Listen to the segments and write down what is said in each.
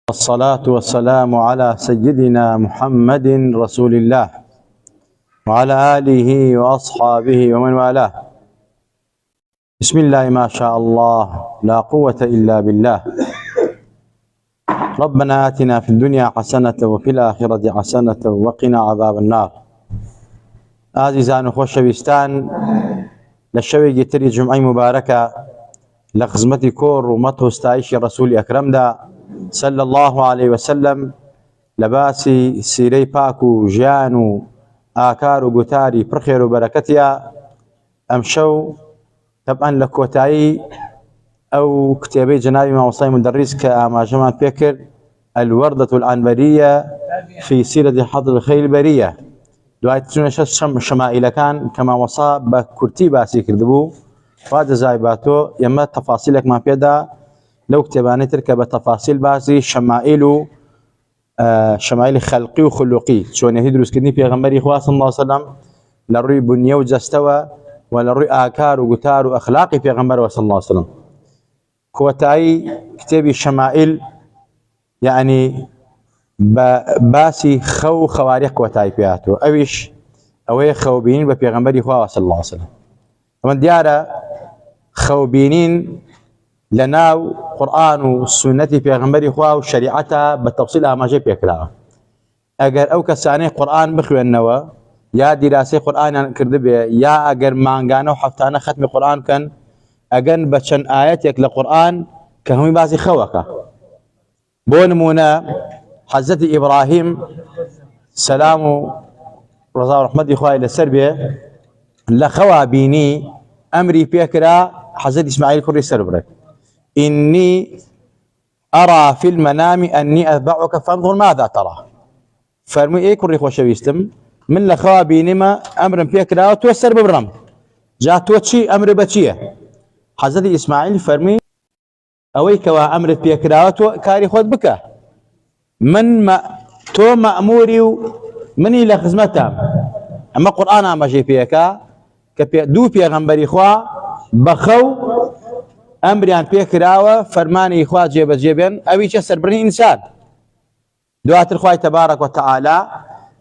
الصلاة والسلام على سيدنا محمد رسول الله وعلى آله وأصحابه ومن والاه. بسم الله ما شاء الله لا قوة إلا بالله. ربنا آتنا في الدنيا حسنة وفي الآخرة حسنة وقنا عذاب النار. عزيزان خوشويستان للشوي جتري جمعي مباركة لخزمتي كور ومطه استعيش رسول أكرم دا صلى الله عليه وسلم لباسي سيري باكو جانو آكارو قتاري برخير وبركتيا أمشو طبعا لكوتاي أو كتابي جنابي ما وصي مدرس كما جمع بيكر الوردة العنبرية في سيرة حضر الخيل البرية دعاية شمائل كان كما وصى بكرتي باسي كردبو وهذا زايباتو يما تفاصيلك ما بيدا لو كتباني تركب تفاصيل باسي شمائل شمائل خلقي وخلقي شون يدرس كدني في غمبري إخوة صلى الله عليه وسلم لروي بنية وجستوى ولروي آكار وقتار وأخلاقي في غمبري صلى الله عليه وسلم كوتاي كتابي الشمائل يعني باسي خوارق كوتاي فياتو أويش أوي خوبينين ببيغمبري إخوة صلى الله عليه وسلم ومن ديارة خوبينين لناو قرآن والسنة في غمبري إخوة والشريعة بالتفصيل ما جاء بيكلا أجر أو كساني قرآن بخوي النوا يا دراسة قرآن كردبه يا أجر مانجانا وحفتانا ختم قرآن كان أجن بتشن آياتك لقرآن كهم بعض خوكا بونمونا حضرت إبراهيم سلام رضا ورحمة إخوة إلى السربية لخوا بيني أمري بيكرا حضرت إسماعيل كوري سربرك إني أرى في المنام أني أتبعك فانظر ماذا ترى فرمي إيه كوري خوش ويستم من لخوا بيني ما أمر بيكرا توسر ببرم جات توتشي أمر بتشيه حضرت إسماعيل فرمي أويك وأمر بيكرا كاري خود بك من ما تو مأموري مني لخزمتها أما قرآن ما جي فيك دو بيغمبري إخوة بخو أمريان بيكراوة فرماني إخوة جيبين أوي جسر برني إنسان دعاة الخوة تبارك وتعالى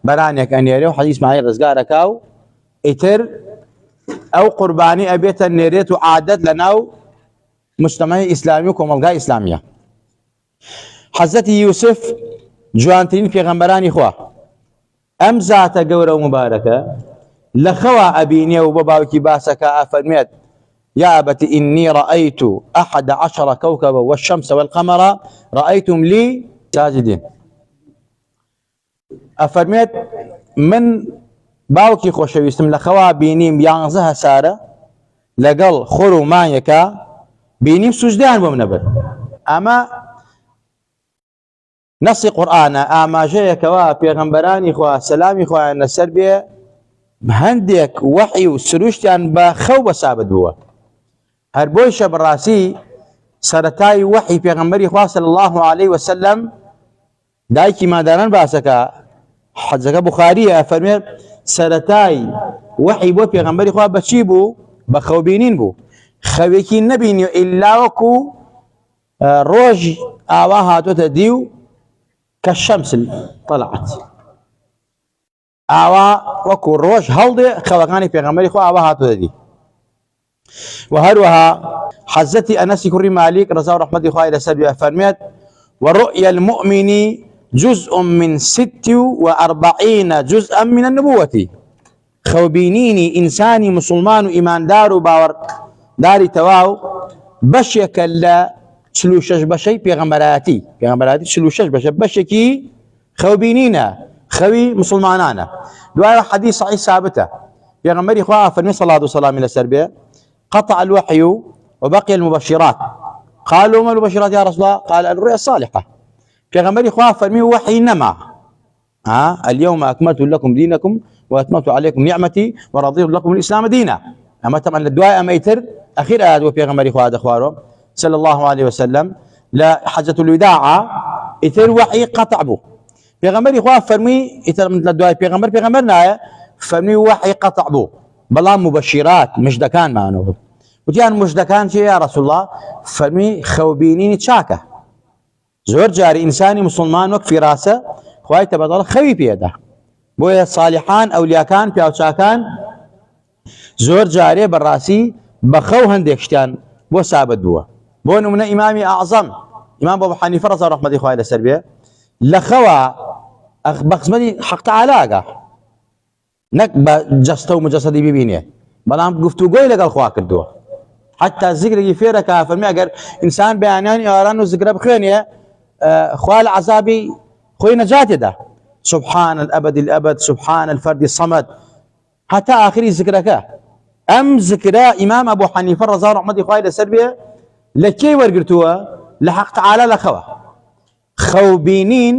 برانيك أن يريو حديث معي رزقارك أو إتر أو قرباني أبيت النيريت وعادت لناو مجتمعي إسلامي وكمالغاي إسلامية. حضرت يوسف جوانتين بيغمبراني إخوة أم ذات قورة مباركة لخوا أبيني وباباوكي باسك أفرميت يا أبت إني رأيت 11 كوكبا والشمس والقمر رأيتم لي ساجدين. أفرميت من باوكي خوشويستم لخوا بينيم يانزها سارة لقل خورو مايكا بينيم سجدان بمنبر أما نص قرآن أما جايك وبيغمبراني إخوة سلامي إخوة أن السربية هنديك وحي وسروشتان بخو بسابد بوا هربوش براسي سرتاي وحي بيغمبري إخوة صلى الله عليه وسلم دايكي ما داران باسكا حدثك بخارية فرمي سرتاي وحي بو بيغمبري إخوة بچيبو بخو بينين بو خويكي نبينيو إلا وكو روج آواها تديو كالشمس طلعت آوا وكو روج هلدي خوغاني في غمري خو آوا هاتو دي وهروها حزتي أنس كري مالك رضا ورحمة إخوة إلى سبيل فرميت ورؤيا المؤمن جزء من 46 جزءا من النبوة خوبينيني إنساني مسلمان إيمان دار باور داري تواو بشيك لا شلوشش بشي بيغمبراتي شلوشش بشكي خوبينينا خوي مسلمانانا دعاء حديث صحيح ثابته بيغمبري إخوة فرمي صلاة وسلام إلى السربية قطع الوحي وبقي المبشرات قالوا ما المبشرات يا رسول الله؟ قال الرؤيا الصالحة. بيغمبري إخوة فرمي وحي نما اليوم أكملت لكم دينكم وأتممت عليكم نعمتي ورضيت لكم الإسلام دينا. أما طبعا الدعاء أما يتر أخير آيات وبيغمبري إخوة أخواره صلى الله عليه وسلم لا حجة الوداع يتر وحي قطع بو بيغمبري إخوة فرمي يتر من الدعاء بيغمبرنا فرمي وحي قطع بو بلا مبشرات مش دكان معنا وتيان مش دكان شيء يا رسول الله فرمي خوبينيني تشاكه زۆر جاری ئینسانی مسلمان وەک فیراسە خوای تەبارەت خەوی پێدا بۆیە سالیحان ئەولیاکان پیاوچاکان زۆر جارێ بەڕاستی بەخەو هەندێک شتیان بۆ سابت بووە بۆ نمونە ئیمامی ئەعزەم ئیمام ئەبوو حەنیفە ڕەزا ڕەحمەتی خوای لەسەر بێ لە خەوا بە قسمەتی حەق تەعالا ئاگا نەک بە جەستە و مجەسەدی ببینێ بەڵام گفتوگۆی لەگەڵ خوا کردووە حتى زیکرێکی فێرەکە فەرمی ئەگەر ئینسان بەیانیانی ئێواران و زگرە بخوێنێ خوا لە عەزابی خۆی نەجاتێدا سبحان الأبد الأبد سبحان الفرد الصمد حتى آخری زکرەکە ئەم زکرە ئیمام ئەبوو حەنیفە ڕەزا ڕەحمەتی خوای لەسەر بێ لە کێی وەرگرتووە لە حەق تەعالا لە خەوە خەوبینین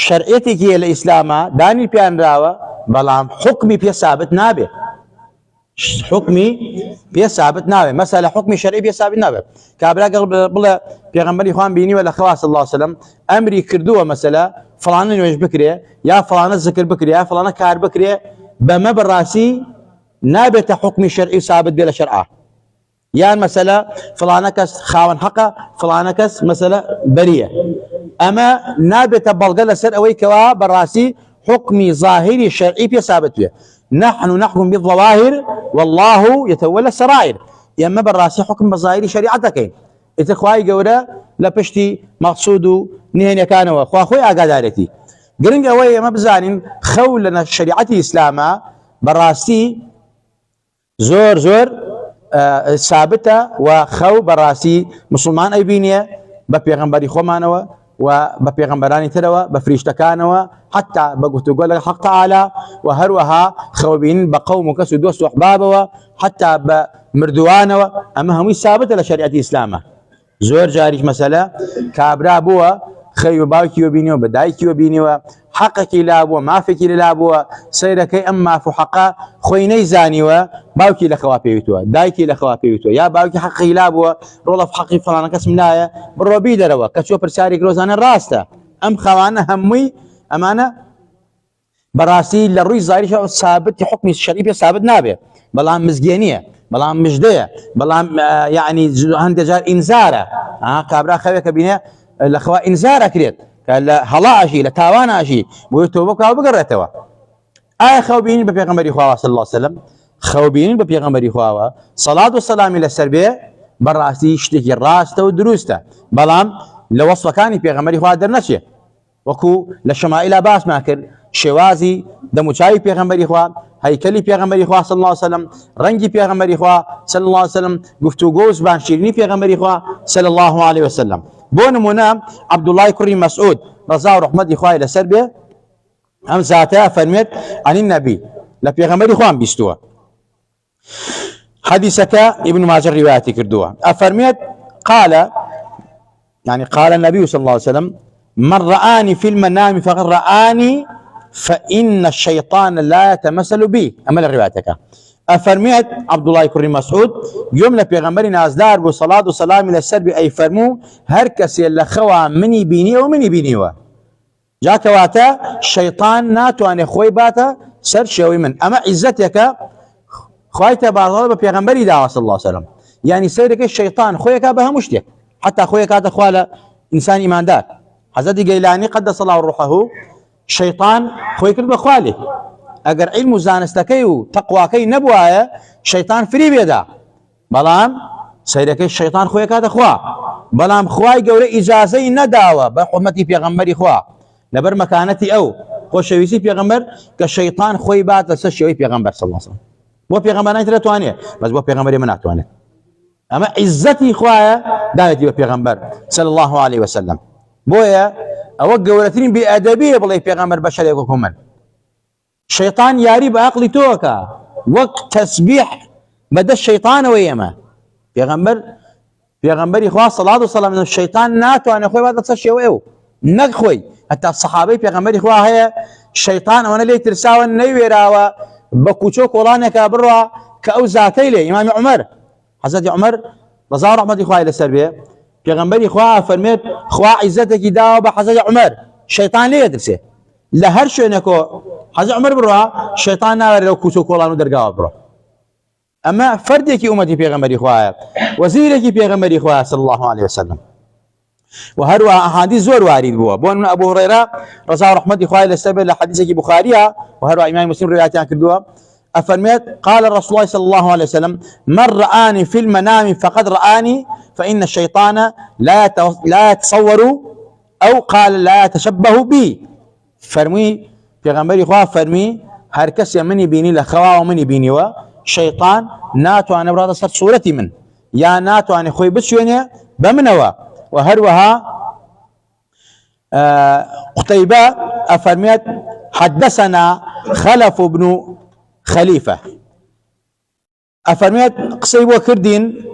شەرعەتێکی لە ئیسلامە دانی پیانراوە بەڵام حکمی پێ سابت نابێ حکمی پێ سابت نابێ مەسەلە حکمی شەرعی پێ سابت نابێ کابرا بڵێ پێغەمبەری خوان بینیوە لە خەوا صلی الله علیه وسلم ئەمری کردووە مەسەلە فڵانە نوێژ بکرێ یا فڵانە زکر بکرێ یا فڵانە کار بکرێ بەمە بەڕاستی نابێتە حکمی شەرعی سابت بێ لە شەرعا یان مەسەلە فڵانە کەس خاوەن حەقە فڵانە کەس مەسەلە بەریە ئەمە نابێتە بەڵگە لەسەر ئەوەی کەوا بەڕاستی حکمی ظاهری شەرعی پێ سابت بێ نحن نحكم بالظواهر والله يتولى السرائر يما بالراسي حكم بظاهري شريعتك اتخواي جورا لا بشتي مقصود نهني كان واخوا خوي اقادارتي قرنج اوي ما بزانين خولنا الشريعه الاسلامه بالراسي زور ثابته وخو بالراسي مسلمان اي بينيه ببيغمبري خومانوا وببيغمبراني تروا بفريشتكانوا حتى بقولت تقول لك حق تعالى وهروها خوبين بقومك سدوس وحبابه حتى بمردوانه اما هم ثابت لشريعه الاسلام زور جاري مساله كابرا بوا خيو باوكي وبينيو بدايكي وبينيو حقك لا بوا ما فيك لا بوا سيرك اما فحقا خويني زانيوا باوكي لخوابيتو دايكي لخوابيتو يا باوكي حقي لا بوا رولا في حقي فلان قسم لا بالروبي دروا كشو برساري روزانه راسته ام خوانه همي امانه براسي للروي ظاهري ثابت حكم الشرعي ثابت نابه بلام مزجينيه بلام مجديه بلام يعني عند جار انذاره كابرا خويك بينه الاخوه انذاره كريت قال هلا شيء لتاوانا شيء ويتوبك او بقرتوا اي خوبين ببيغمبري خوا صلى الله عليه وسلم خوبين ببيغمبري خوا صلاه والسلام الى السربيه براسي شتي راسته ودروسته بلام لو وصف كان بيغمبري خوا درنشه وكو لشمائل باس ماكر شوازي دموچاي پیغمبري خوا هيكلي پیغمبري خوا صلى الله عليه وسلم رنگي پیغمبري خوا صلى الله عليه وسلم گفتوگوز بان شيرني پیغمبري خوا صلى الله عليه وسلم بونمونا عبد الله كريم مسعود رضا ورحمه خوا الى سربه ام ذاته فرمت عن النبي لا پیغمبري خوا بيستوا حديثك ابن ماجه روايتي كردوا افرمت قال يعني قال النبي صلى الله عليه وسلم من رآني في المنام فقد رآني فإن الشيطان لا يتمثل بي أما روايتك أفرميت عبد الله كريم مسعود يوم لبيغمبر نازدار بصلاة وسلام إلى السرب أي فرمو هركس يلا خوا مني بيني ومني بينيوا جاك واتا الشيطان ناتو أن خوي باتا سر شوي من أما عزتك خويت بعض بيغمبر دعوة صلى الله عليه وسلم يعني سيرك الشيطان خويك بها مشتك حتى خويك هذا خوال إنسان إيمان دار حضرت جيلاني قدس الله روحه شيطان خوي كرد بخوالي اگر علم زانستكي وتقواكي نبوايا شيطان فري بيدا بلام سيرك الشيطان خوي كاد خوا بلام خواي قولي اجازي نداوة بحرمتي بيغمبري خوا لبر مكانتي او خوشويسي بيغمبر كالشيطان خوي بات لسشوي بيغمبر صلى الله عليه وسلم بو بيغمبر نايتر توانيه بس بو بيغمبري من اتوانيه اما عزتي خوايا دايتي بيغمبر صلى الله عليه وسلم بويا اوقع ولترين بأدبية بالله پیغمبر بشر يقولكم من شيطان ياري بعقلي توكا وقت تسبيح بدا الشيطان ويما پیغمبر اخوة صلاة وسلام من الشيطان ناتو انا اخوي بعد تصشي ويو نخوي حتى الصحابي پیغمبر اخوة هي الشيطان وانا لي ترساوا نيويراوا بكوچو قولانا كابروا كأوزاتي لي امام عمر حضرت عمر رضا رحمة اخوة الى السربية پیغمبری خواه فرمید خواه عزتك داو به حضرت عمر شیطان ليه درسه لهر شونكو حضرت عمر بروا شیطان ناور لو کوچو کولانو درگاه بروا اما فردك امتي پیغمبری خواه وزيرك پیغمبری خواه صلى الله عليه وسلم وهروها أحاديث زور وارد بوا بون أبو هريرة رضي الله رحمة إخوائي للسبب لحديثك بخاريها وهروها إمام مسلم رواياتها كردوا أفرميت قال رسول الله صلى الله عليه وسلم من رآني في المنام فقد رآني فإن الشيطان لا يتصور أو قال لا يتشبه بي فرمي في غنبري إخوة فرمي هركس مني بيني لخوا ومني بيني وشيطان ناتو أنا براد صرت صورتي من يا ناتو أنا خوي بسيوني بمنوا وهروها قتيبة أفرميت حدثنا خلف بن خليفة أفرميت قصيب وكردين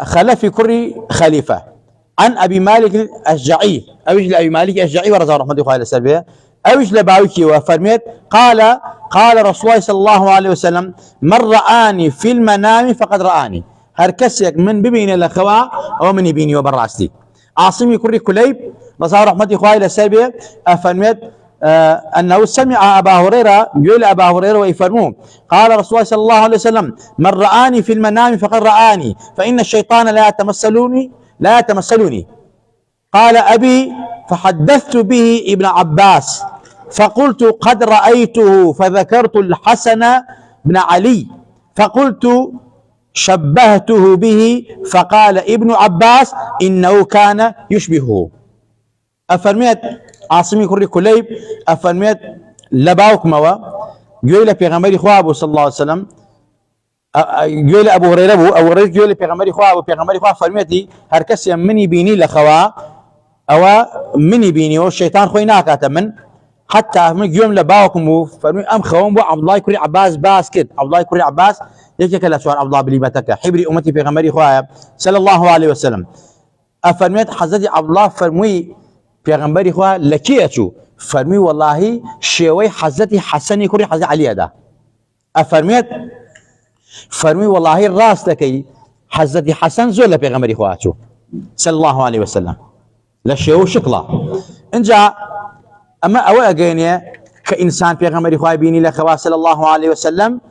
خلفي كري خليفة عن أبي مالك الأشجعي أويش لأبي مالك الأشجعي ورضي الله رحمة الله عليه وسلم أويش لباوكي وفرميت قال رسول الله صلى الله عليه وسلم من رآني في المنام فقد رآني هركسيك من ببين الأخوة أو من يبيني وبراستي عاصمي كري كليب رضي الله رحمة الله عليه وسلم أفرميت أنه سمع أبا هريرة يقول أبا هريرة ويفرمون قال رسول الله صلى الله عليه وسلم من رآني في المنام فقد رآني فإن الشيطان لا يتمثلني قال أبي فحدثت به ابن عباس فقلت قد رأيته فذكرت الحسن بن علي فقلت شبهته به فقال ابن عباس إنه كان يشبهه أفرميت عاصمي كري كليب أفرميت لباوك موا يقول بيغمبري خوابه صلى الله عليه وسلم يقول أبو هريرة يقول بيغمبري خوابه فرميتي هركس مني بيني لخوا أو مني بيني والشيطان خوينا كاتمن حتى من يوم لباوكم فرمي أم خوم عبد الله كري عباس باسكت عبد الله كري عباس يجيك لا سؤال عبد الله بليبتك حبري أمتي بيغمبري خواب صلى الله عليه وسلم أفرميت حزتي عبد الله فرمي پیغمبری خواه لکیه چو فرمی والله شیوی حضرت حسنی کری حضرت علی دا افرمیت فرمی والله راست کی حضرت حسن زول پیغمبری خواه چو صلی الله علیه وسلم لشیو شکلا انجا اما او اگینه كإنسان پیغمبری خواه بینی لخواه صلی الله علیه وسلم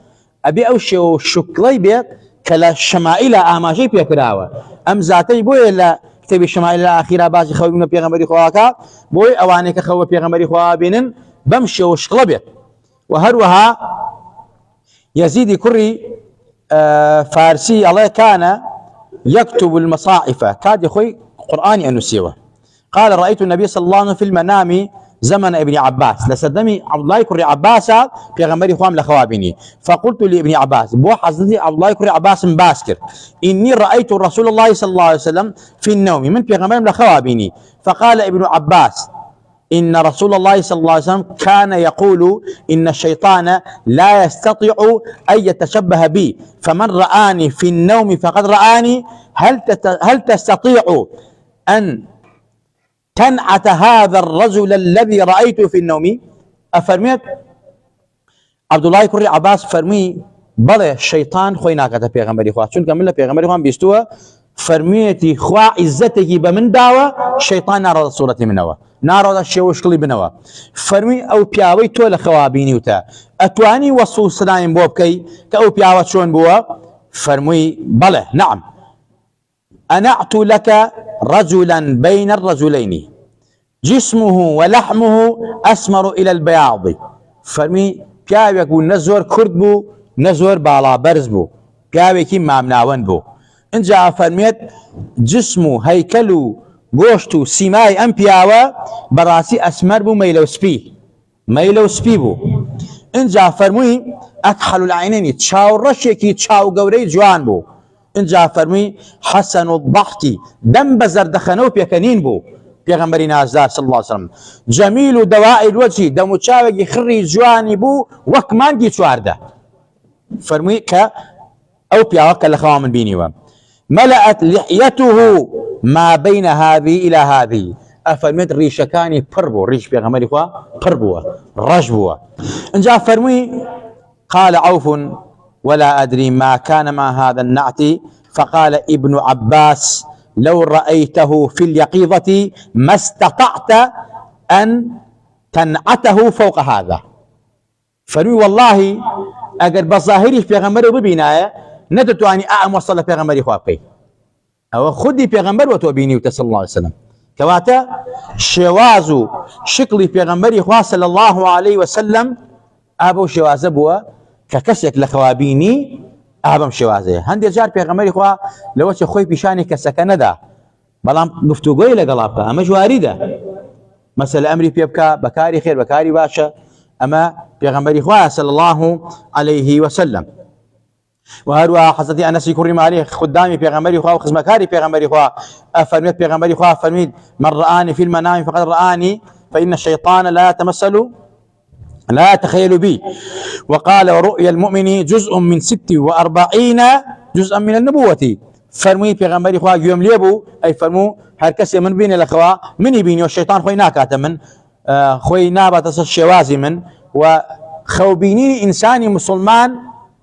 ابي او شیو شکلی بیت کلا شمائل آماجی پیکراوه ام ذاتی بوی لا كتاب الشمائل الأخيرة بعض خوي من بيغمبري خواكا بوي أوانيك خوي بيغمبري خوا بينن بمشي وشقلبه وهروها يزيد كري فارسي الله كان يكتب المصاحف كاد يخوي قرآني أنسيوه قال رأيت النبي صلى الله عليه وسلم في المنام زمن ابن عباس لسدمي عبد الله كري عباس بيغمبري خوام لخوابيني فقلت لابن عباس بو حضرتي عبد الله كري عباس باسكر إني رأيت رسول الله صلى الله عليه وسلم في النوم من بيغمبري لخوابيني فقال ابن عباس إن رسول الله صلى الله عليه وسلم كان يقول إن الشيطان لا يستطيع أن يتشبه بي فمن رآني في النوم فقد رآني هل تستطيع أن تنعت هذا الرجل الذي رأيته في النوم أفرميت عبد الله كري عباس فرمي بله الشيطان خويناك تبيغمبري خواه چون كمل بيغمبري خواه بيستوى فرميتي خواه عزتك بمن داوى شيطان نارو صورتي منوى نارو الشيوش كلي بنوى فرمي او بياوي تولى خوابيني وتا اتواني وصو سنايم بوبكي كأو بياوي شون بوا فرمي بله نعم أنعت لك رجلا بين الرجلين جسمه ولحمه أسمر إلى البياض فرمي بياوي يقول نزور كرد بو نزور بالا برز بو بياوي كي مامناون بو انجا فرميت جسمه هيكلو گوشتو سیمای ام پیاوه براسی اسمر بو میلو سپی بو انجا فرموی اکحل العینین چاو رشکی چاو گوری جوان بو انجا فرموی حسن الضحکی دم بزردخنو پیکنین بو پیغمبری نازدار صلی الله علیه وسلم جمیل دوائی الوجه دمو چاوگی خری جوانی بو وکمانگی چوارده فرموی که او پیاوه که خوامن بینیوه ملأت لحيته ما بين هذه إلى هذه أفرميت ريشكاني بربو ريش بيغمري خوا بربو رجبو انجا فرمي قال عوف ولا أدري ما كان مع هذا النعت فقال ابن عباس لو رأيته في اليقظة ما استطعت أن تنعته فوق هذا فرمي والله أجر بظاهري بيغمري ببناية ندتو أني أعم وصل بيغمري خوا بي او خودی پێغەمبەر وە تۆ بینیوتە صلی الله عليه وسلم کەواتە شێواز و شکلی پێغەمبەری خوا صلی الله عليه وسلم ئابە شێوازە بووە کە کەسێک لە خەوابینی ئابەم شێوازەیە. هەندێک جار پێغەمبەری خوا لەوە چ خۆی پیشانی کەسەکە نەدا بەڵام گفتوگۆی لەگەڵا بکە، ئەمە جواریدە مەسەلە ئەمری پێ بکە بەکاری خێر بەکاری باشە، ئەمە پێغەمبەری خوا صلی الله عليه وسلم. وهروها حضرت انس كرم مالك خدامي پیغمبري خوا وخدمتكاري پیغمبري خوا افرميت پیغمبري خوا فرميت من رآني في المنام فقد رآني فإن الشيطان لا يتخيل بي. وقال ورؤيا المؤمن جزء من 46 جزءا من النبوة. فرمي پیغمبري خوا يوم ليبو اي فرمو هر كسي من بين الاخوا من يبيني والشيطان خوي ناكات من خوي نابت الشوازي من وخوبيني انساني مسلمان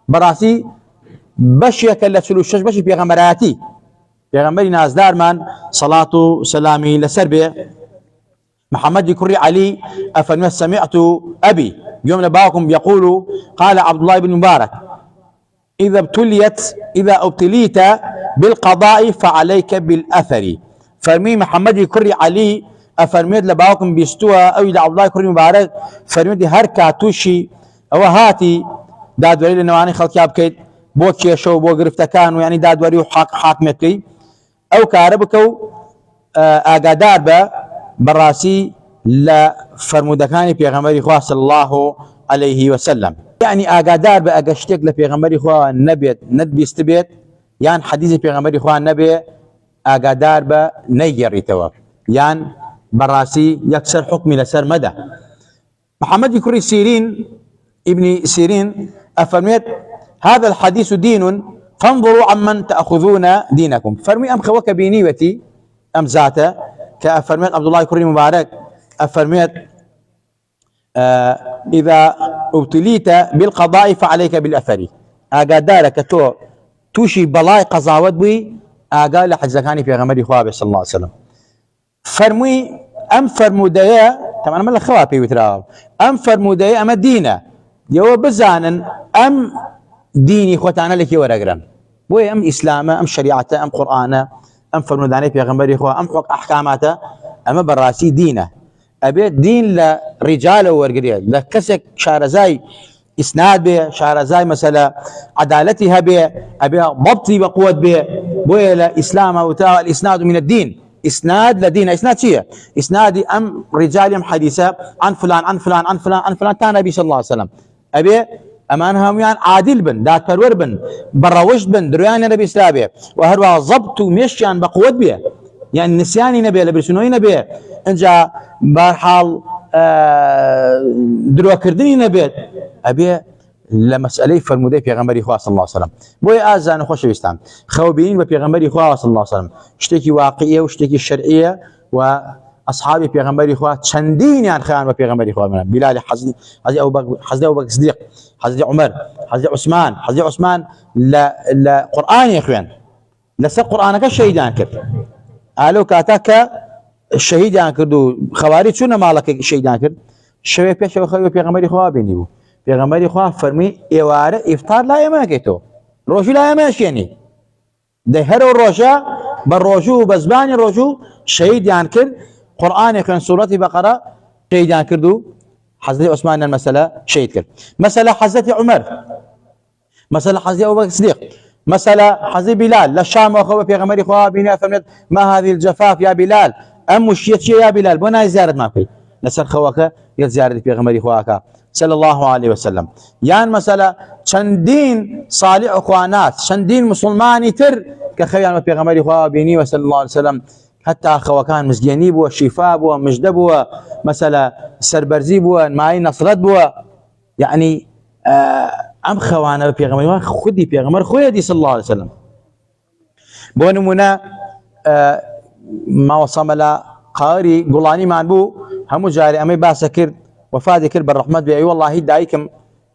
براسي بەشێکە لە 46 بەشی پێغەمبەرایەتی پێغەمبەری نازدارمان سەڵات و سەلامی لەسەر بێ محەممەدی کوڕی عەلی ئەفەرمێت سەمیعت ئەبی گوێم لە باوکم يقول قال عبد الله بن مبارك إذا ابتليت بالقضاء فعليك بالأثر. فەرمی محەممەدی کوڕی عەلی ئەفەرمێت لە باوکم بیستووە ئەوی لە عبد الله کوڕی مبارك فەرمێتی هەر کاتوشی ئەوە هاتی دادوەری لە نێوانی خەڵکیا بکەیت بۆ کێشە و بۆ گرفتەکان و ینی دادوەری و حاکمێتکەی ئەو کارە بکە و ئاگادار بە بەڕاستی لە فەرمودەکانی پێغەمبەری خوا صلی الله عليه وسلم. یعنی ئاگادار بە ئەگە شتێک لە پێغەمبەری خوا نەبێت نەتبیست بێت یان حەدیثی پێغەمبەری خوا نەبێ ئاگادار بە نەیگەڕیتەوە یان بەڕاستی یەکسەر حکمی لەسەر مەدە. محەممەدی کوڕی سیرین ابن سيرين أفرميت هذا الحديث دين فانظروا عمن تأخذون دينكم. فرمي أم خوك بنيوتي أم ذاته كأفرميت عبد الله كريم مبارك أفرميت إذا ابتليت بالقضاء فعليك بالأثر. أقادارك توشي بلاي قضاوت بي أقال لحجزكاني في غمري خوابه صلى الله عليه وسلم. فرمي أم فرمودية طبعا ما خوابي وتراو أم فرمودية أم دينه يو بزانا أم ديني خوتانا لكي ورقرا بوي أم إسلامه أم شريعته أم قرآنه أم فرموداني في غمري خواه أم حق أحكاماته أما براسي دينه أبي دين لرجال ورقرية لكسك شارزاي إسناد به شارزاي مثلا عدالتها به أبي ضبطي بقوة به بوي لإسلامه وتاء الإسناد من الدين إسناد لدين إسناد شيء إسنادي أم رجال أم حديثة عن فلان عن فلان عن فلان عن فلان كان النبي صلى الله عليه وسلم أبي أمانهم يعني عادل بن دات برور بن بروشت بن دريان النبي سلابه وهروا ضبط ومشيان بقوة به يعني نسياني نبي لبرسوني نبي إنجا برحال دروا كردني نبي أبي لمسألة فرمودي پیغمبری خدا صلی الله علیه وسلم بوی آزان خوش بیستم خوابین و پیغمبری خدا صلی الله علیه وسلم شتکی واقعیه و شتکی شرعیه و اصحاب پیغمبری خدا چندین یان خیان و پیغمبری خدا من بلال حضرت ابو بکر صدیق حضرت عمر حضرت عثمان لا قرآن يا اخوان لسه قرآنك شهيدان كرد قالوا كاتاك الشهيدان كردو خوارج شنو مالك شهيدان كرد شوي پیش و پیغمبری خدا بینی بو پیغمبری خدا فرمی ایواره افطار لا یماکتو روزو لا یماشینی ده هر روزا بالروزو بزبان روزو شهید یان کرد قرآن كان سورة بقرة شهید یان کردو حضرت عثمان المسألة شهید کرد مسألة حضرت عمر مسألة حضرت ابو بكر الصديق مسألة حضرت بلال للشام واخوه پیغمبری خدا بینی فرمید ما هذه الجفاف يا بلال ام مشيت يا بلال بنا زيارة ما في لسر خواك يا زيارة پیغمبری خدا صلى الله عليه وسلم يان مسألة چندين صالح اخوانات چندين مسلماني تر كخيان پیغمبر خدا بيني وصلى الله عليه وسلم حتى خوكان مزجيني بو شفاء بو مجد بو مسألة سربرزي بو معي نصرت بو يعني ام خوانا پیغمبر خودي پیغمبر خودي صلى الله عليه وسلم بو نمونا ما وصم لا قاري قلاني مان بو همو جاري امي باسكر وفادي كرب الرحمة بي والله دايكم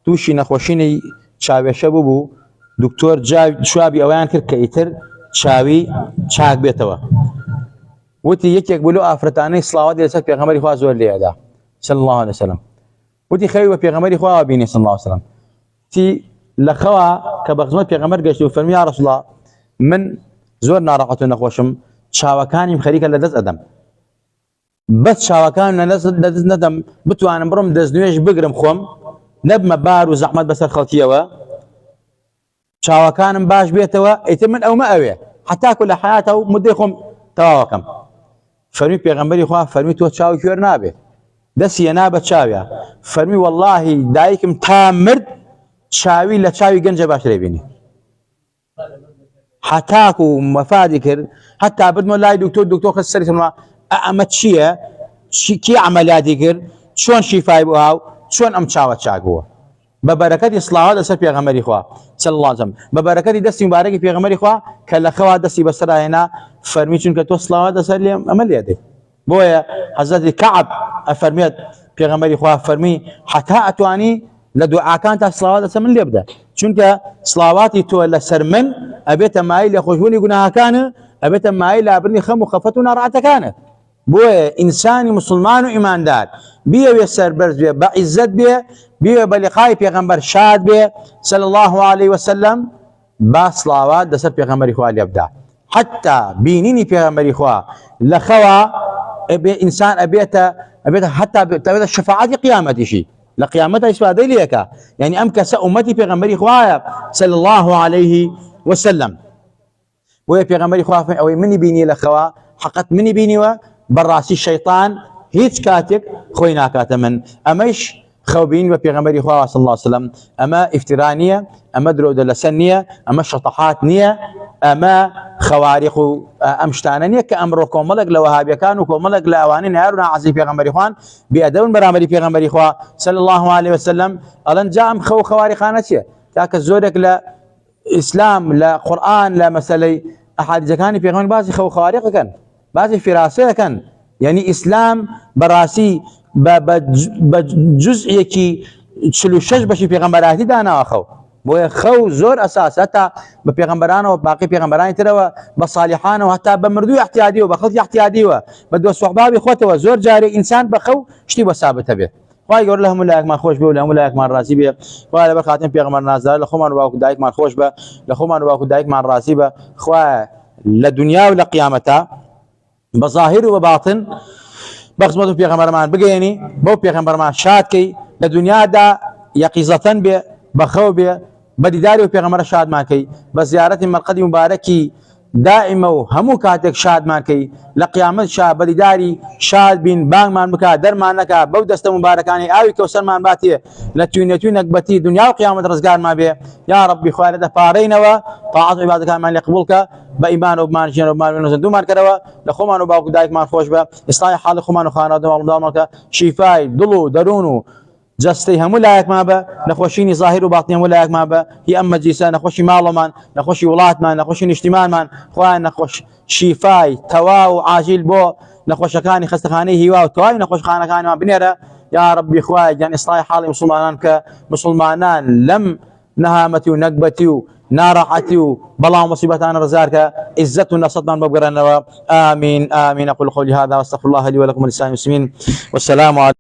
توشي نخوشيني تشاوي شبابو دكتور جاي شوابي اوان كر كيتر تشاوي تشاك بيتوا وتي يكيك بلو افرتاني صلاوات لسك بيغمري خواه زور لي صلى الله عليه وسلم وتي خيوة بيغمري خواه بيني صلى الله عليه وسلم تي لخوا كبغزمت بيغمر قشتو فرمي يا رسول الله من زۆر ناڕەحەت و نەخۆشم چاوەکانیم خەریکە لە دەست ئەدەم بەس چاوەکان لە دەست نەدەم بتوانم بڕم دەستنوێژ بگرم خۆم نەبمە بار و زەحمەت بەسەر خەڵکیەوە چاوەکانم باش بێتەوە ئیتر من ئەومە ئەوێ حتاکو لە حیاتە و مدەی خۆم تەواوەکەم فەرمی پێغەمبەری خوا فەرمی تۆ چاوی کوێر نابێ دەستی هێنا بە چاویە فەرمی وەڵڵاهی دایکم تا مرد چاوی لە چاوی گەنجە باشتر دەبینی حتاکو مەفادی کرد حتا بردمە لای دکتۆر خست سەری کردمەوە ئەمە چییە کی عەمەلیاتی کرد چۆن شیفای بوو هاو چۆن ئەم چاوە چاک بووە بە بەرەکەتی سڵاوات لەسەر پێغەمبەری خوا صلی الله علیه و سلم بە بەرەکەتی دەستی مبارەکی پێغەمبەری خوا کە لە خەوا دەستی بەسەر هێنا فەرمی چونکە تۆ سڵاوات لەسەر لێم ئەمە لێ دێ بۆیە حەزرەتی کەعب ئەفەرمێت پێغەمبەری خوا فەرمی حتا ئەتوانی لە دوعاکان تا سڵاوات لەسەر من لێ بدە چونکە سڵاواتی تۆ لەسەر من ئەبێتە مایل لە خۆشبوونی گوناهەکانە ئەبێتە مایل لە ئابردنی خەم و خەفەت و ناڕەحەتەکانە بۆیە ئینسانی مسلمان و ئیماندار بیەوێ سەربەرز بێ بە عیزەت بێ بیەوێ بە لقای پێغەمبەر شاد بێ صلی الله علیه وسلم با سڵاوات لەسەر پێغەمبەری خوا لێ بدە حتا بینینی پێغەمبەری خوا لە خەوا ئینسان ئەبێتە حتا ئەبێتە شەفاعەتی قیامەتیشی لە قیامەتە ئیسپادەی لێکە یعنی ئەم کەسە ئومەتی پێغەمبەری خوایە صلی الله علیه وسلم بۆیە پێغەمبەری خوا ئەوەی منی بینی لە خەوا حقت منی بینیوە بەڕاستی شەیطان هیچ کاتێک خۆی ناکاتە من ئەمەش خەوبین بە پێغەمبەری خوا صلی الله علیه وسلم ئەمە ئیفترا نییە ئەمە درۆدە لەسەر نییە ئەمە شەطەحات نییە ئەمە خەواریق و ئەم شتانە نییە کە ئەمڕۆ کۆمەڵێک لە وەهابیەکان و کۆمەڵێک لە ئەوانەی نار و ناعەزی پێغەمبەری خوان بێئەدەبن بەرامبەری پێغەمبەری خوا صلی الله علیه وسلم ئەڵەن جا ئەم خەو خەواریقانە چییە تاکە زۆرێک لە ئیسلام لە قورئان لە مەسەلەی ئەحادیثەکانی پێغەمبەر باسی خەو خەواریقەکەن باسی فیراسەیەکەن یعنی ئیسلام بەڕاستی بە جزئێکی 46 بەشی پێغەمبەراتی داناوە خەو بۆیە خەو زۆر ئەساس هەتا بە پێغەمبەرانەوە باقی پێغەمبەرانی ترەوە بە صالحانەوە هەتا بە مردووی احتیادیەوە بە خەڵکی احتیادیەوە بە دۆ سوحبابی خۆتەوە زۆر جارێک ئینسان بە خەو شتی بە سابتە بێت خوای گەورە لە هەموو لایەکمان خۆش بێ و لە هەموو لایەکمان ڕازی بێ خوای لەبەر خاتم پێغەمبەر نازدار لە خۆمان و باوکو دایکمان خۆش بە لە خۆمان و باوکو دایکمان ڕازی بە خوای لە دنیا و لە قیامەتە بە ظاهر و بە باطن بەخزمەت و پێغەمبەرمان بگەێنی بەو پێغەمبەرمان شادکەی لە دنیادا یەقیزەتەن بێ بەخەو بێ بە دیداری و پێغەمبەر شادمانکەی بە زیارەتی مەرقەدی مبارەکی دائمە و هەموو کاتێک شادمانکەی لە قیامەت بە دیداری شاد بین بانگمان بکات دەرمان نەکات بەو دەستە مبارەکانی ئاوی کەوسەرمان باتێ لە توێنێتوی نەکبەتی دنیا و قیامەت ڕزگارمان بێ یا ڕەبی خوای لە دەپارڕینەوە تاعەت و عیبادەتەکانمان لێ قبوڵکە بە ئیمان و بمانژێن و بمان دوومان کەرەوە لە خۆمان و باوکو دایکمان خۆش بە ئیسڵاحی حاڵی خۆمان و خانەوادەمانکە شیفای دڵ و دەروون و جستەی هەموو لایەکمان بە نەخۆشینی ظاهر و باتنی هەموو لایەکمان بە هی ئەم مەجلیسە نەخۆشی ماڵەمان نەخۆشی وڵاتمان نەخۆشی نیشتیمانمان خوای نەخۆش شیفای تەواو و عاجیل بۆ نەخۆشەکانی خەستەخانەی هیوا و تەواوی نەخۆشخانەکانیمان بنێرە یا ڕەبی خوای گیان ئیسڵاحی حاڵی مسلمانان کە مسلمانان لەم نەهامەتی و نەکبەتی و ناڕەحەتی و بەڵام مصیبەتان ڕزارکە عزت و نەسەتمان بگەڕێنەوە آمین آمین أقول قولي هذا واستغفر الله لي ولكم ولسائر المسلمين والسلام عليكم